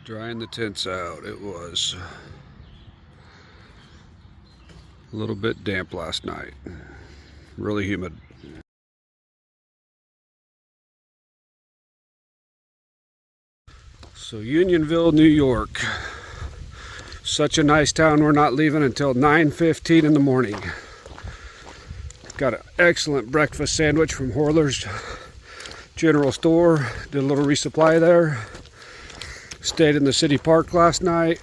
Drying the tents out. It was a little bit damp last night. Really humid. So Unionville, New York. Such a nice town. We're not leaving until 9:15 in the morning. Got an excellent breakfast sandwich from Horler's General Store. Did a little resupply there. Stayed in the city park last night.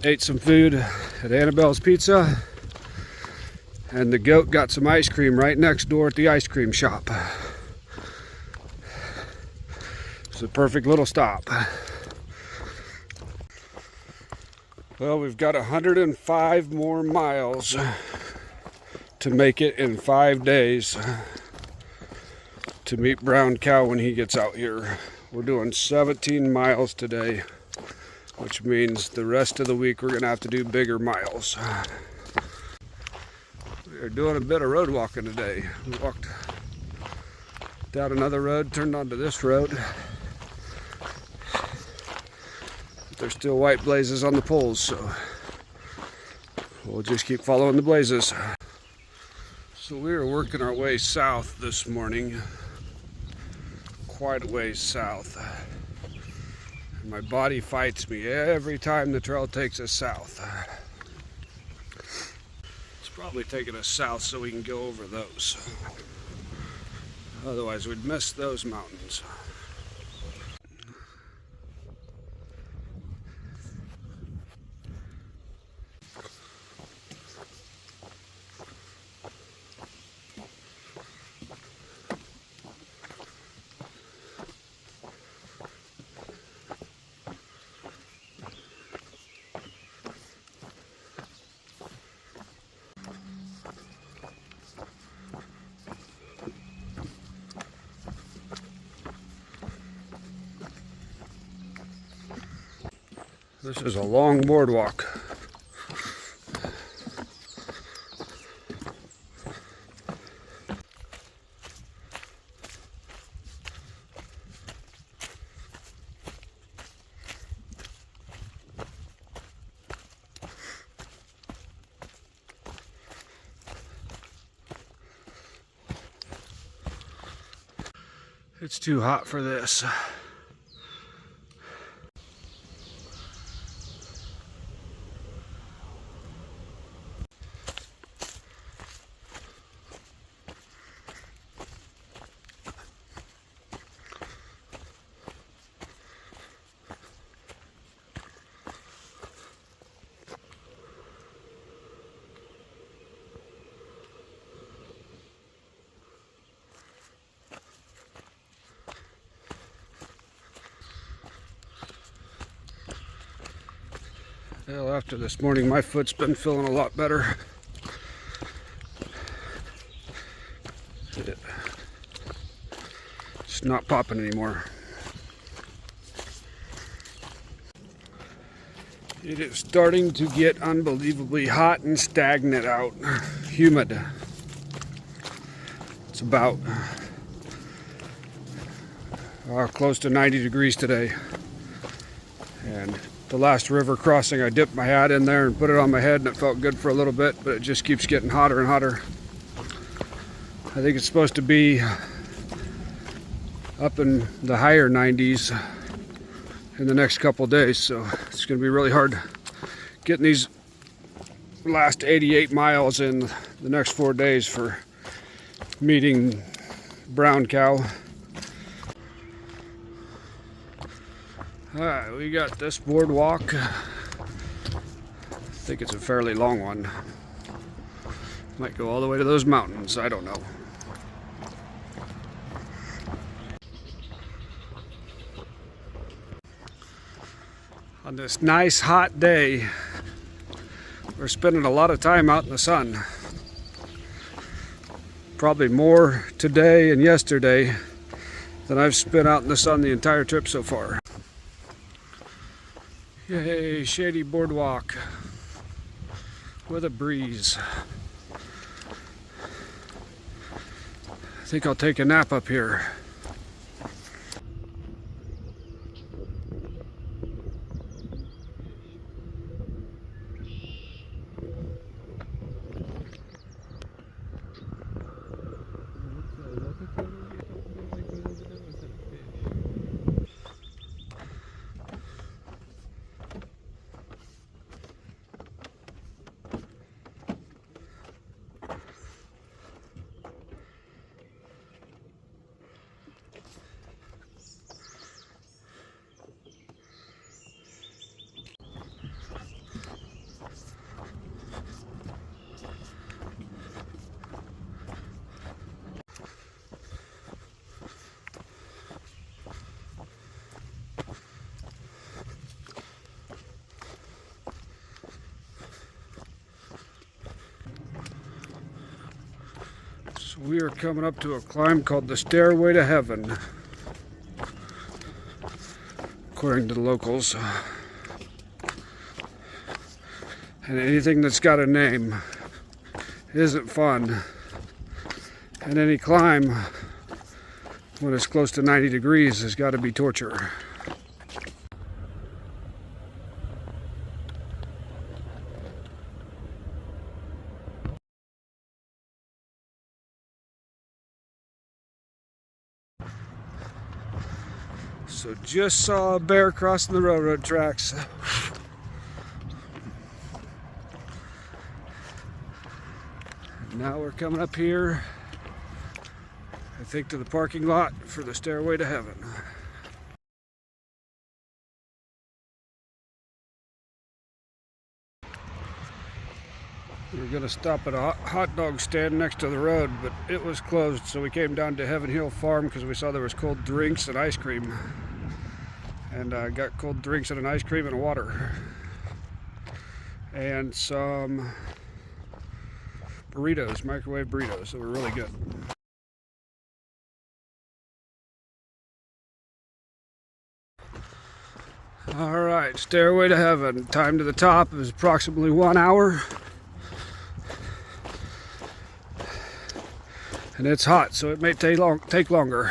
Ate some food at Annabelle's Pizza. And the goat got some ice cream right next door at the ice cream shop. It's a perfect little stop. Well, we've got 105 more miles to make it in 5 days to meet Brown Cow when he gets out here. We're doing 17 miles today, which means the rest of the week we're going to have to do bigger miles. We're doing a bit of road walking today. We walked down another road, turned onto this road. There's still white blazes on the poles, so we'll just keep following the blazes. So we were working our way south this morning, quite a ways south. And my body fights me every time the trail takes us south. It's probably taking us south so we can go over those. Otherwise we'd miss those mountains. This is a long boardwalk. It's too hot for this. Well, after this morning, my foot's been feeling a lot better. It's not popping anymore. It is starting to get unbelievably hot and stagnant out. Humid. It's about close to 90 degrees today. And the last river crossing, I dipped my hat in there and put it on my head, and it felt good for a little bit, but it just keeps getting hotter and hotter. I think it's supposed to be up in the higher 90s in the next couple days, so it's going to be really hard getting these last 88 miles in the next 4 days for meeting Brown Cow. Alright, we got this boardwalk. I think it's a fairly long one. Might go all the way to those mountains, I don't know. On this nice hot day, we're spending a lot of time out in the sun. Probably more today and yesterday than I've spent out in the sun the entire trip so far. Yay, shady boardwalk with a breeze. I think I'll take a nap up here. We are coming up to a climb called the Stairway to Heaven, according to the locals. And anything that's got a name isn't fun. And any climb when it's close to 90 degrees has got to be torture. So just saw a bear crossing the railroad tracks. Now we're coming up here, I think, to the parking lot for the Stairway to Heaven. We were going to stop at a hot dog stand next to the road, but it was closed, so we came down to Heaven Hill Farm because we saw there was cold drinks and ice cream. And got cold drinks and an ice cream and a water. And some burritos, microwave burritos, that were really good. All right, Stairway to Heaven. Time to the top is approximately 1 hour. And it's hot, so it may take longer.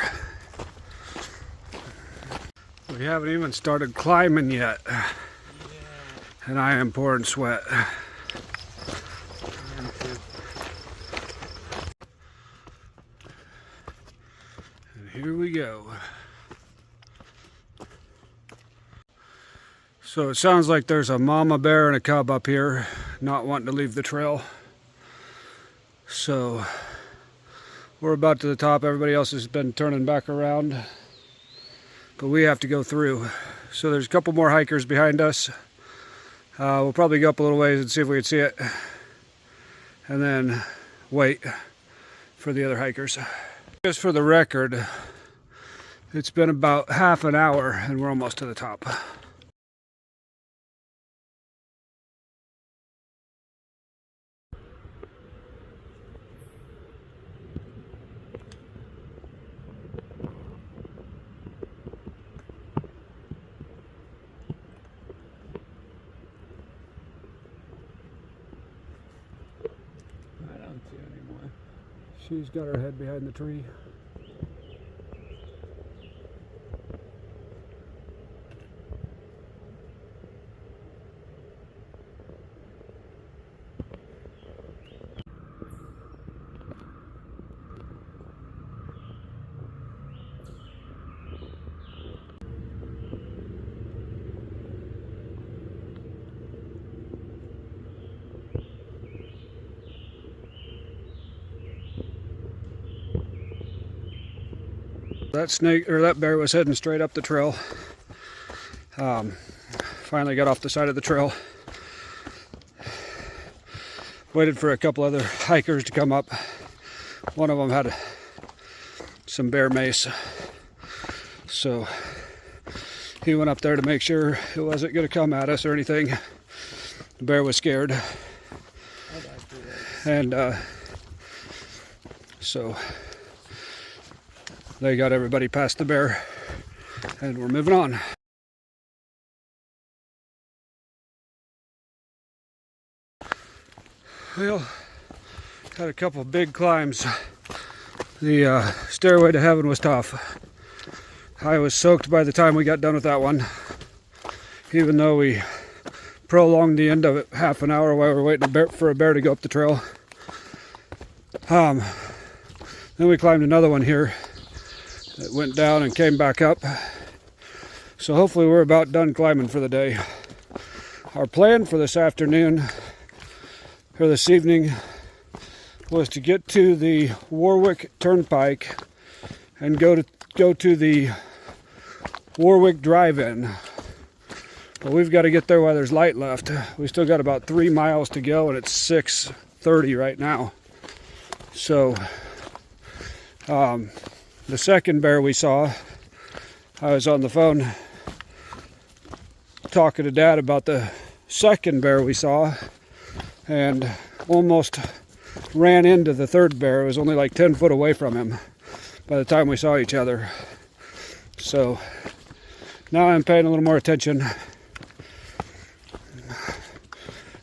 We haven't even started climbing yet. Yeah. And I am pouring sweat. And here we go. So it sounds like there's a mama bear and a cub up here not wanting to leave the trail. So we're about to the top. Everybody else has been turning back around, but we have to go through. So there's a couple more hikers behind us. We'll probably go up a little ways and see if we can see it, and then wait for the other hikers. Just for the record, it's been about half an hour and we're almost to the top. She's got her head behind the tree. That bear was heading straight up the trail. Finally got off the side of the trail. Waited for a couple other hikers to come up. One of them had some bear mace, so he went up there to make sure it wasn't going to come at us or anything. The bear was scared, and so they got everybody past the bear, and we're moving on. Well, had a couple big climbs. The Stairway to Heaven was tough. I was soaked by the time we got done with that one, even though we prolonged the end of it half an hour while we were waiting for a bear to go up the trail. Then we climbed another one here. It went down and came back up. So hopefully we're about done climbing for the day. Our plan for this afternoon, or this evening, was to get to the Warwick Turnpike and go to the Warwick Drive-In. But we've got to get there while there's light left. We still got about 3 miles to go, and it's 6:30 right now. So the second bear we saw, I was on the phone talking to Dad about the second bear we saw, and almost ran into the third bear. It was only like 10 foot away from him by the time we saw each other. So now I'm paying a little more attention.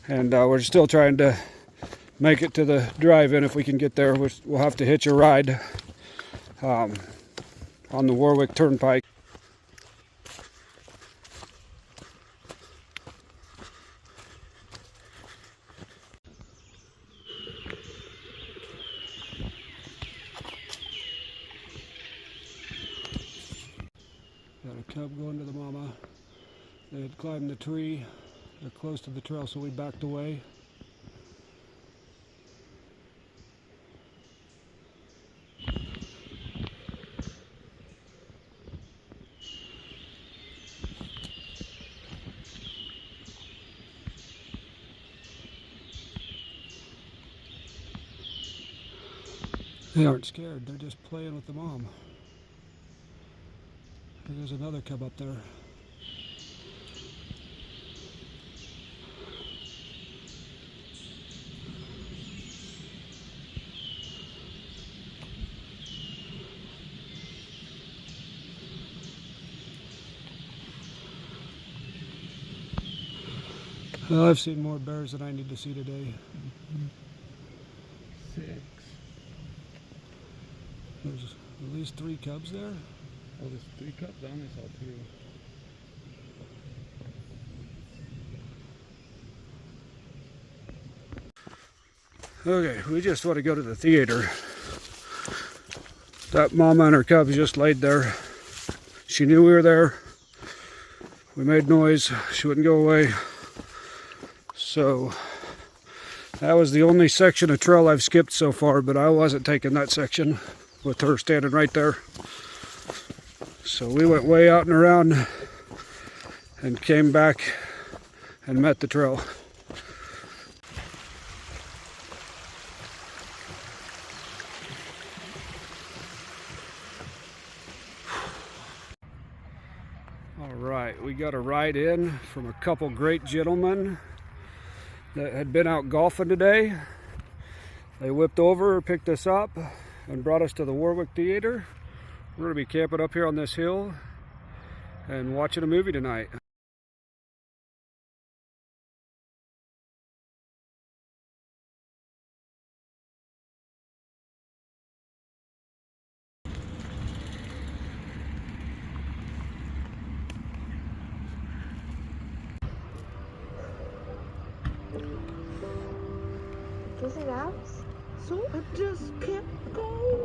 And we're still trying to make it to the drive-in if we can get there. We'll have to hitch a ride on the Warwick Turnpike. Got a cub going to the mama. They had climbed the tree. They're close to the trail, so we backed away. They aren't scared, they're just playing with the mom. There's another cub up there. Well, I've seen more bears than I need to see today. 6. There's at least 3 cubs there. Oh, there's 3 cubs. I only saw 2. Okay, we just want to go to the theater. That mama and her cubs just laid there. She knew we were there. We made noise. She wouldn't go away. So that was the only section of trail I've skipped so far, but I wasn't taking that section with her standing right there. So we went way out and around and came back and met the trail. All right, we got a ride in from a couple great gentlemen that had been out golfing today. They whipped over, picked us up, and brought us to the Warwick Theater. We're going to be camping up here on this hill and watching a movie tonight. Is it out? So I just kept going.